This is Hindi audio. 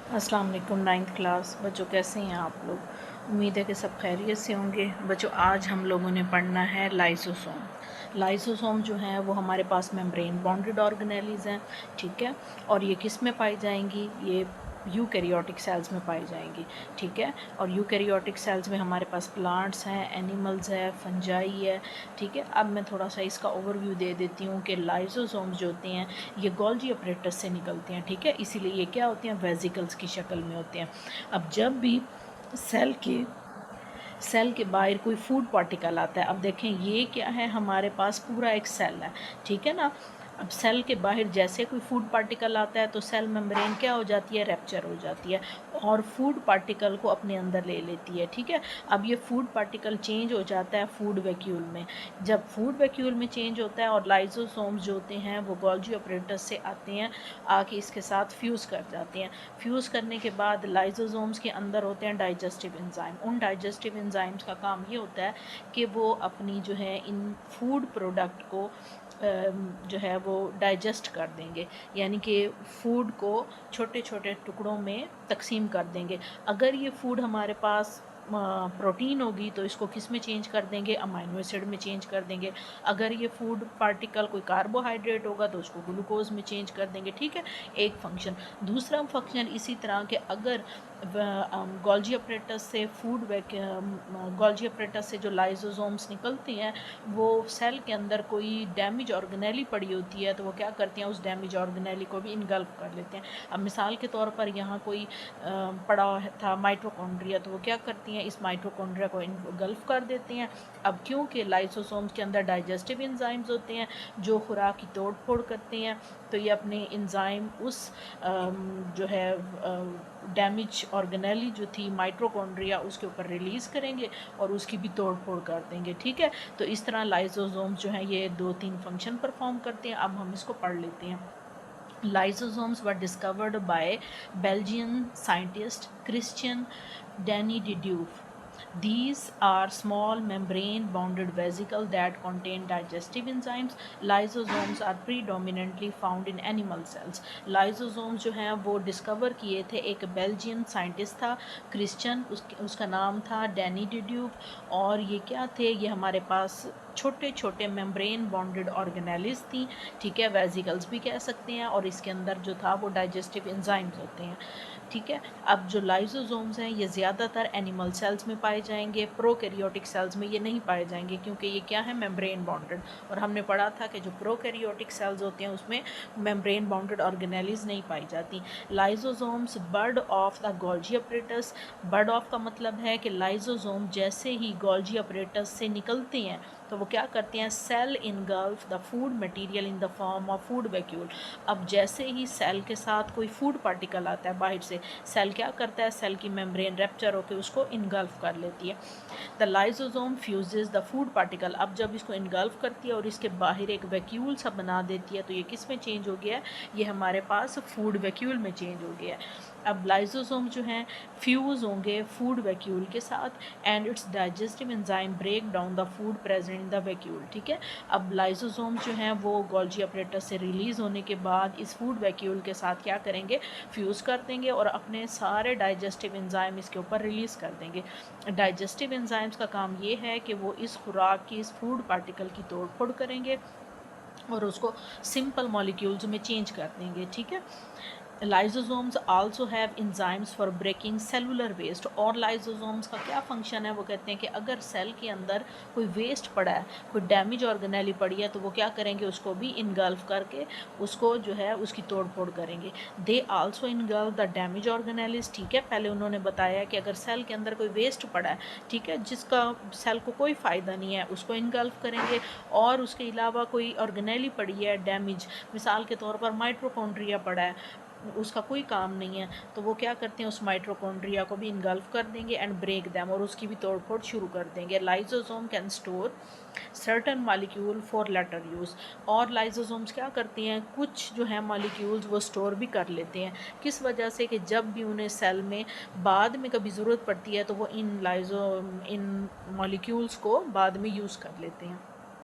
अस्सलाम वालेकुम। 9th क्लास बच्चों, कैसे हैं आप लोग? उम्मीद है कि सब खैरियत से होंगे। बच्चों, आज हम लोगों ने पढ़ना है लाइसोसोम। लाइसोसोम जो है वो हमारे पास मेम्ब्रेन बॉन्डेड ऑर्गेनेलीज़ हैं, ठीक है। और ये किस में पाई जाएंगी? ये यूकैरियोटिक सेल्स में पाई जाएंगी, ठीक है। और यूकैरियोटिक सेल्स में हमारे पास प्लांट्स हैं, एनिमल्स है, फंजाई है, ठीक है। अब मैं थोड़ा सा इसका ओवरव्यू दे देती हूँ कि लाइसोसोम्स जो होते हैं ये गोल्जी अपरेटस से निकलते हैं, ठीक है। इसीलिए ये क्या होते हैं? वेजिकल्स की शक्ल में होते हैं। अब जब भी सेल के बाहर कोई फूड पार्टिकल आता है, अब देखें ये क्या है, हमारे पास पूरा एक सेल है, ठीक है ना। अब सेल के बाहर जैसे कोई फूड पार्टिकल आता है तो सेल मेम्ब्रेन क्या हो जाती है? रैप्चर हो जाती है और फूड पार्टिकल को अपने अंदर ले लेती है, ठीक है। अब ये फूड पार्टिकल चेंज हो जाता है फूड वैक्यूल में। जब फूड वैक्यूल में चेंज होता है और लाइसोसोम्स जो होते हैं वो गोल्जी ऑपरेटस से आते हैं, आके इसके साथ फ्यूज़ कर जाते हैं। फ्यूज़ करने के बाद लाइसोसोम्स के अंदर होते हैं डाइजेस्टिव एंजाइम। उन डाइजेस्टिव एंजाइम्स का काम ये होता है कि वो अपनी जो है इन फूड प्रोडक्ट को जो है वो डाइजेस्ट कर देंगे, यानी कि फ़ूड को छोटे छोटे टुकड़ों में तकसीम कर देंगे। अगर ये फ़ूड हमारे पास प्रोटीन होगी तो इसको किस में चेंज कर देंगे? अमाइनो एसिड में चेंज कर देंगे। अगर ये फूड पार्टिकल कोई कार्बोहाइड्रेट होगा तो उसको ग्लूकोज में चेंज कर देंगे, ठीक है। एक फंक्शन। दूसरा फंक्शन इसी तरह के, अगर गोल्जी अपरेटस से गोल्जी अपरेटस से जो लाइसोसोम्स निकलते हैं वो सेल के अंदर कोई डैमेज ऑर्गेनेली पड़ी होती है तो वो क्या करते हैं? उस डैमेज ऑर्गेनेली को भी इनगल्फ कर लेते हैं। अब मिसाल के तौर पर यहाँ कोई पड़ा था माइटोकॉन्ड्रिया, तो वो क्या करती हैं? इस माइटोकॉन्ड्रिया को इनगल्फ कर देते हैं। अब क्योंकि लाइसोसोम्स के अंदर डाइजेस्टिव एंजाइम्स होते हैं जो खुराक की तोड़ फोड़ करते हैं, तो ये अपने एंजाइम उस जो है डैमेज ऑर्गेनेली जो थी माइटोकॉन्ड्रिया उसके ऊपर रिलीज़ करेंगे और उसकी भी तोड़ फोड़ कर देंगे, ठीक है। तो इस तरह लाइसोसोम्स जो हैं ये 2-3 फंक्शन परफॉर्म करते हैं। अब हम इसको पढ़ लेते हैं। Lysosomes were discovered by Belgian scientist Christian Denis Didiuf. These are small membrane-bounded vesicles that contain digestive enzymes. Lysosomes are predominantly found in animal cells. Lysosomes जो हैं वो डिस्कवर किए थे एक बेल्जियन साइंटिस्ट था, क्रिश्चियन, उसका नाम था डेनी डिड्यूफ। और ये क्या थे? ये हमारे पास छोटे छोटे मेम्ब्रेन बॉन्डेड ऑर्गेनेलिस थी, ठीक है। वेजिकल्स भी कह सकते हैं। और इसके अंदर जो था वो डाइजेस्टिव एंजाइम्स होते हैं, ठीक है। अब जो लाइसोसोम्स हैं ये ज़्यादातर एनिमल सेल्स में पाए जाएंगे, प्रोकैरियोटिक सेल्स में ये नहीं पाए जाएंगे क्योंकि ये क्या है? Membrane bonded. और हमने पढ़ा था कि जो प्रोकैरियोटिक सेल्स होते हैं उसमें मेम्ब्रेन बॉन्डेड ऑर्गेनेलीज नहीं पाई जाती। Lysosomes bird of the Golgi apparatus. Bird of का मतलब है कि लाइसोसोम जैसे ही गोल्जी अपरेटस से निकलते हैं तो वो क्या करते हैं? Cell engulf the food material in the form of food vacuole. अब जैसे ही सेल के साथ कोई फूड पार्टिकल आता है बाहर से, सेल क्या करता है? सेल की मेम्ब्रेन रैप्चर होकर उसको इनगल्फ कर लेती है। The lysosome fuses the food particle. अब जब इसको इनगल्फ करती है और इसके बाहर एक वैक्यूल सा बना देती है तो ये किस में चेंज हो गया है? ये हमारे पास फूड वैक्यूल में चेंज हो गया है। अब लाइसोसोम जो हैं फ्यूज़ होंगे फूड वैक्यूल के साथ and its digestive enzyme break down the food present in the vacuole, ठीक है। अब लाइसोसोम जो हैं वो गोल्जी अपरेटस से रिलीज़ होने के बाद इस फूड वैक्यूल के साथ क्या करेंगे? फ्यूज़ कर देंगे और अपने सारे डाइजेस्टिव एंजाइम इसके ऊपर रिलीज़ कर देंगे। डाइजेस्टिव एंजाइम्स का काम ये है कि वो इस खुराक की, इस फूड पार्टिकल की तोड़ फोड़ करेंगे और उसको सिंपल मॉलिक्यूल्स में चेंज कर देंगे, ठीक है। Lysosomes also have enzymes for breaking cellular waste. और लाइसोसोम्स का क्या फंक्शन है? वो कहते हैं कि अगर सेल के अंदर कोई वेस्ट पड़ा है, कोई डैमेज ऑर्गेनेली पड़ी है, तो वो क्या करेंगे? उसको भी इनगल्फ करके उसको जो है उसकी तोड़ फोड़ करेंगे। They also engulf the damage organelles, ठीक है। पहले उन्होंने बताया कि अगर सेल के अंदर कोई वेस्ट पड़ा है, ठीक है, जिसका सेल को कोई फ़ायदा नहीं है, उसको इनगल्फ करेंगे। और उसके अलावा कोई ऑर्गेनेली पड़ी है डैमेज, मिसाल के तौर पर माइटोकॉन्ड्रिया पड़ा है, उसका कोई काम नहीं है, तो वो क्या करते हैं? उस माइटोकॉन्ड्रिया को भी इनगल्फ कर देंगे एंड ब्रेक दैम, और उसकी भी तोड़ फोड़ शुरू कर देंगे। Lysosome can store certain molecule for later use. और लाइसोसोम्स क्या करती हैं? कुछ जो है मॉलिक्यूल्स वो स्टोर भी कर लेते हैं। किस वजह से? कि जब भी उन्हें सेल में बाद में कभी ज़रूरत पड़ती है तो वो इन मॉलिक्यूल्स को बाद में यूज़ कर लेते हैं।